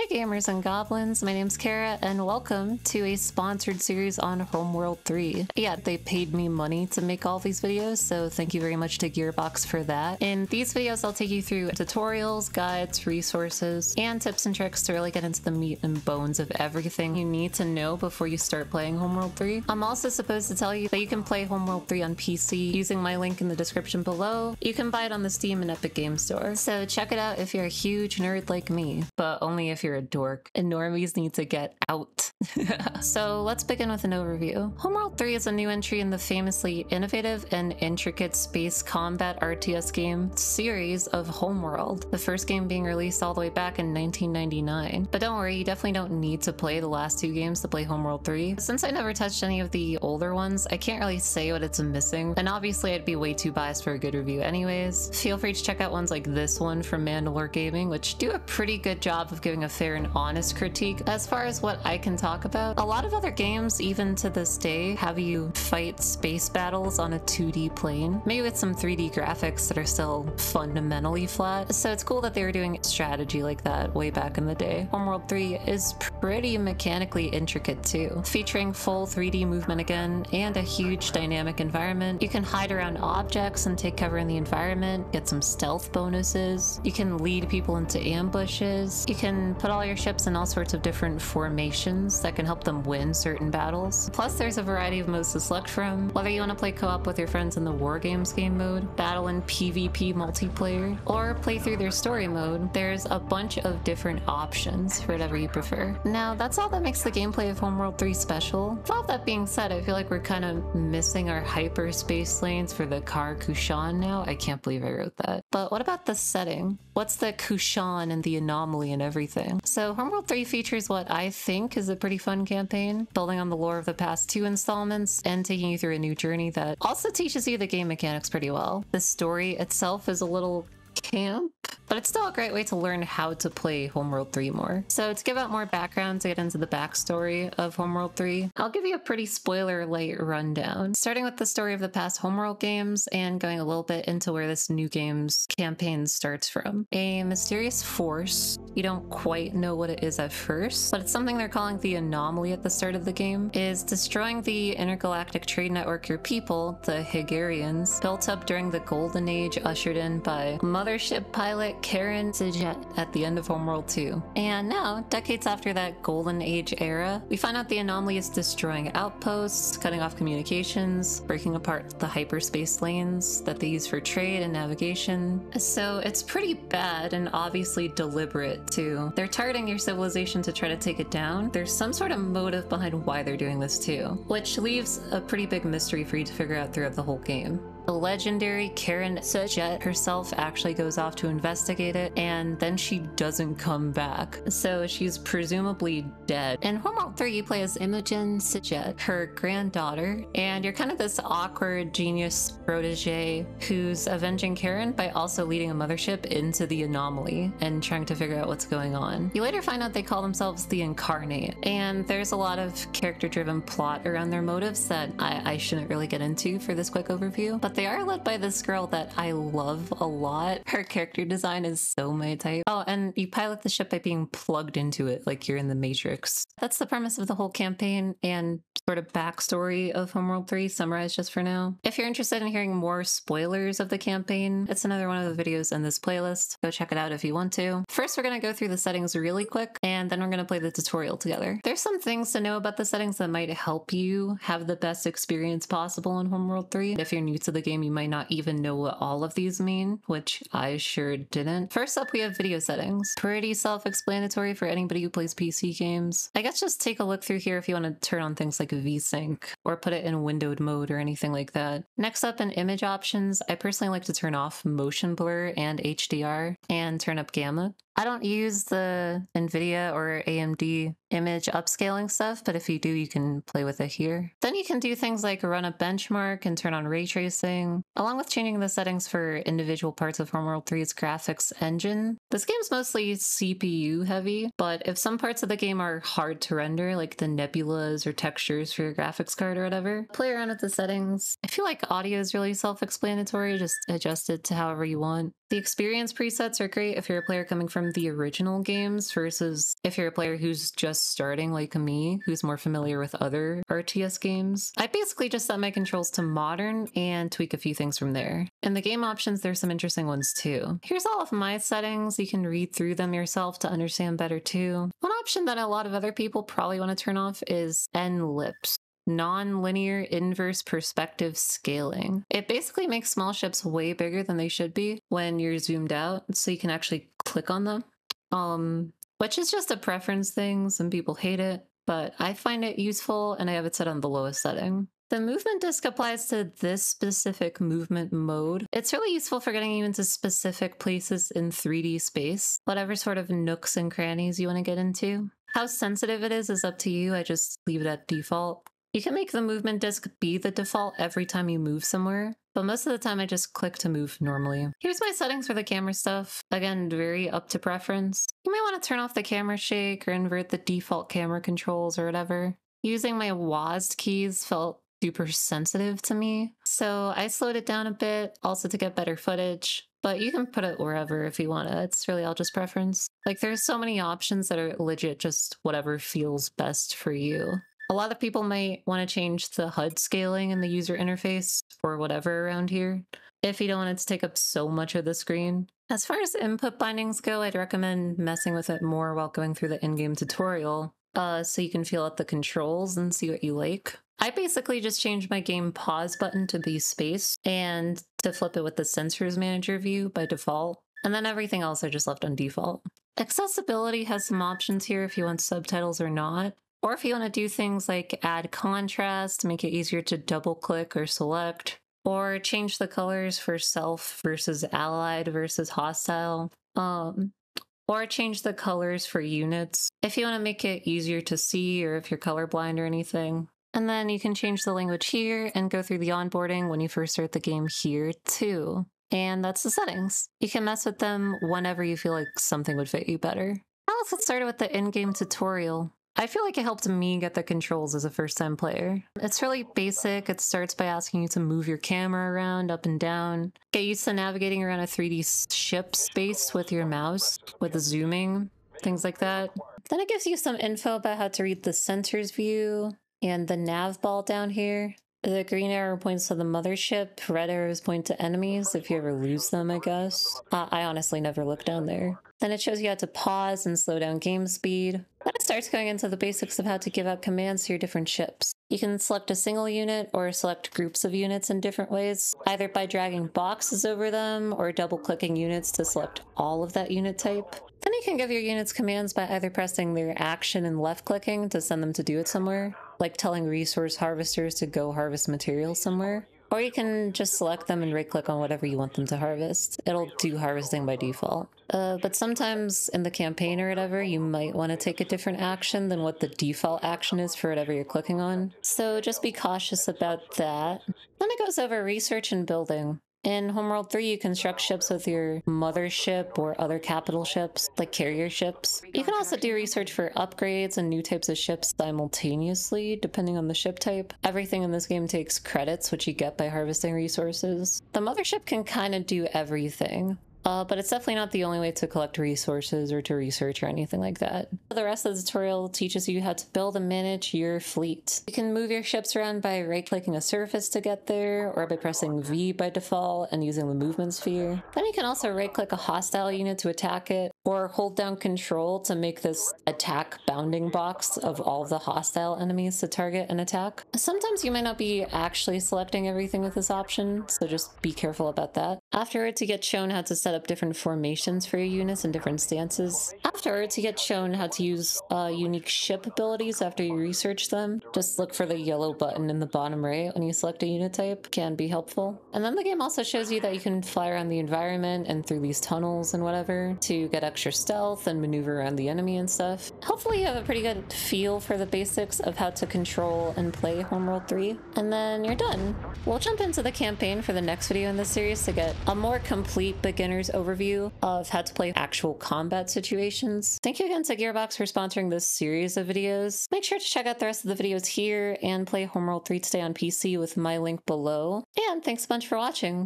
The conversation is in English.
Hey gamers and goblins, my name's Cara and welcome to a sponsored series on Homeworld 3. Yeah, they paid me money to make all these videos, so thank you very much to Gearbox for that. In these videos I'll take you through tutorials, guides, resources, and tips and tricks to really get into the meat and bones of everything you need to know before you start playing Homeworld 3. I'm also supposed to tell you that you can play Homeworld 3 on PC using my link in the description below. You can buy it on the Steam and Epic Game Store, so check it out if you're a huge nerd like me, but only if you're a dork, and normies need to get out. So let's begin with an overview. Homeworld 3 is a new entry in the famously innovative and intricate space combat RTS game series of Homeworld, the first game being released all the way back in 1999. But don't worry, you definitely don't need to play the last two games to play Homeworld 3. Since I never touched any of the older ones, I can't really say what it's missing, and obviously I'd be way too biased for a good review anyways. Feel free to check out ones like this one from Mandalore Gaming, which do a pretty good job of giving a fair and honest critique. As far as what I can talk about, a lot of other games, even to this day, have you fight space battles on a 2D plane, maybe with some 3D graphics that are still fundamentally flat. So it's cool that they were doing strategy like that way back in the day. Homeworld 3 is pretty mechanically intricate too, featuring full 3D movement again and a huge dynamic environment. You can hide around objects and take cover in the environment, get some stealth bonuses. You can lead people into ambushes. You can put all your ships in all sorts of different formations that can help them win certain battles. Plus there's a variety of modes to select from, whether you want to play co-op with your friends in the War Games game mode, battle in PvP multiplayer, or play through their story mode. There's a bunch of different options for whatever you prefer. Now that's all that makes the gameplay of Homeworld 3 special. With all that being said, I feel like we're kind of missing our hyperspace lanes for the Cara Kushan now. I can't believe I wrote that. But what about the setting? What's the Kushan and the anomaly and everything? So Homeworld 3 features what I think is a pretty fun campaign, building on the lore of the past two installments and taking you through a new journey that also teaches you the game mechanics pretty well. The story itself is a little camp, but it's still a great way to learn how to play Homeworld 3 more. So to give out more background to get into the backstory of Homeworld 3, I'll give you a pretty spoiler light rundown, starting with the story of the past Homeworld games and going a little bit into where this new game's campaign starts from. A mysterious force, you don't quite know what it is at first, but it's something they're calling the anomaly at the start of the game, is destroying the intergalactic trade network your people, the Hegarians, built up during the golden age ushered in by mothership pilot Cara at the end of Homeworld 2. And now, decades after that golden age era, we find out the anomaly is destroying outposts, cutting off communications, breaking apart the hyperspace lanes that they use for trade and navigation. So it's pretty bad and obviously deliberate too. They're targeting your civilization to try to take it down. There's some sort of motive behind why they're doing this too, which leaves a pretty big mystery for you to figure out throughout the whole game. The legendary Cara herself actually goes off to investigate it, and then she doesn't come back, so she's presumably dead. In Homeworld 3, you play as Imogen Sijet, her granddaughter, and you're kind of this awkward genius protege who's avenging Cara by also leading a mothership into the anomaly and trying to figure out what's going on. You later find out they call themselves the Incarnate, and there's a lot of character-driven plot around their motives that I shouldn't really get into for this quick overview, but they are led by this girl that I love a lot. Her character design is so my type. Oh, and you pilot the ship by being plugged into it like you're in the Matrix. That's the premise of the whole campaign and sort of backstory of Homeworld 3 summarized just for now. If you're interested in hearing more spoilers of the campaign, it's another one of the videos in this playlist. Go check it out if you want to. First, we're going to go through the settings really quick, and then we're going to play the tutorial together. There's some things to know about the settings that might help you have the best experience possible in Homeworld 3. If you're new to the game, you might not even know what all of these mean, which I sure didn't. First up, we have video settings. Pretty self-explanatory for anybody who plays PC games. I guess just take a look through here if you want to turn on things like VSync or put it in windowed mode or anything like that. Next up, in image options, I personally like to turn off motion blur and HDR and turn up gamma. I don't use the NVIDIA or AMD image upscaling stuff, but if you do, you can play with it here. Then you can do things like run a benchmark and turn on ray tracing, along with changing the settings for individual parts of Homeworld 3's graphics engine. This game's mostly CPU heavy, but if some parts of the game are hard to render, like the nebulas or textures for your graphics card or whatever, play around with the settings. I feel like audio is really self-explanatory, just adjust it to however you want. The experience presets are great if you're a player coming from the original games versus if you're a player who's just starting like me, who's more familiar with other RTS games. I basically just set my controls to modern and tweak a few things from there. In the game options, there's some interesting ones too. Here's all of my settings. You can read through them yourself to understand better too. One option that a lot of other people probably want to turn off is N-Lips. Non-linear inverse perspective scaling. It basically makes small ships way bigger than they should be when you're zoomed out, so you can actually click on them. Which is just a preference thing. Some people hate it, but I find it useful and I have it set on the lowest setting. The movement disc applies to this specific movement mode. It's really useful for getting you into specific places in 3D space, whatever sort of nooks and crannies you want to get into. How sensitive it is up to you. I just leave it at default. You can make the movement disc be the default every time you move somewhere, but most of the time I just click to move normally. Here's my settings for the camera stuff. Again, very up to preference. You might want to turn off the camera shake or invert the default camera controls or whatever. Using my WASD keys felt super sensitive to me, so I slowed it down a bit, also to get better footage. But you can put it wherever if you want to. It's really all just preference. Like, there's so many options that are legit just whatever feels best for you. A lot of people might want to change the HUD scaling in the user interface or whatever around here if you don't want it to take up so much of the screen. As far as input bindings go, I'd recommend messing with it more while going through the in-game tutorial so you can feel out the controls and see what you like. I basically just changed my game pause button to be space and to flip it with the sensors manager view by default. And then everything else I just left on default. Accessibility has some options here if you want subtitles or not. Or if you want to do things like add contrast, make it easier to double click or select, or change the colors for self versus allied versus hostile, or change the colors for units if you want to make it easier to see or if you're colorblind or anything. And then you can change the language here and go through the onboarding when you first start the game here too. And that's the settings. You can mess with them whenever you feel like something would fit you better. Now let's get started with the in-game tutorial. I feel like it helped me get the controls as a first-time player. It's really basic. It starts by asking you to move your camera around, up and down. Get used to navigating around a 3D ship space with your mouse, with the zooming, things like that. Then it gives you some info about how to read the sensors view and the nav ball down here. The green arrow points to the mothership, red arrows point to enemies if you ever lose them, I guess. I honestly never looked down there. Then it shows you how to pause and slow down game speed. Then it starts going into the basics of how to give out commands to your different ships. You can select a single unit or select groups of units in different ways, either by dragging boxes over them or double-clicking units to select all of that unit type. Then you can give your units commands by either pressing their action and left-clicking to send them to do it somewhere, like telling resource harvesters to go harvest materials somewhere. Or you can just select them and right-click on whatever you want them to harvest. It'll do harvesting by default. But sometimes in the campaign or whatever, you might want to take a different action than what the default action is for whatever you're clicking on. So just be cautious about that. Then it goes over research and building. In Homeworld 3, you construct ships with your mothership or other capital ships, like carrier ships. You can also do research for upgrades and new types of ships simultaneously, depending on the ship type. Everything in this game takes credits, which you get by harvesting resources. The mothership can kind of do everything. But it's definitely not the only way to collect resources or to research or anything like that. The rest of the tutorial teaches you how to build and manage your fleet. You can move your ships around by right-clicking a surface to get there, or by pressing V by default and using the movement sphere. Then you can also right-click a hostile unit to attack it, or hold down Control to make this attack bounding box of all the hostile enemies to target and attack. Sometimes you might not be actually selecting everything with this option, so just be careful about that. Afterwards, you get shown how to set up different formations for your units in different stances. Afterwards, you get shown how to use unique ship abilities after you research them. Just look for the yellow button in the bottom right when you select a unit type. Can be helpful. And then the game also shows you that you can fly around the environment and through these tunnels and whatever to get extra stealth and maneuver around the enemy and stuff. Hopefully you have a pretty good feel for the basics of how to control and play Homeworld 3. And then you're done. We'll jump into the campaign for the next video in this series to get a more complete beginner's overview of how to play actual combat situations. Thank you again to Gearbox for sponsoring this series of videos. Make sure to check out the rest of the videos here and play Homeworld 3 today on PC with my link below. And thanks a bunch for watching.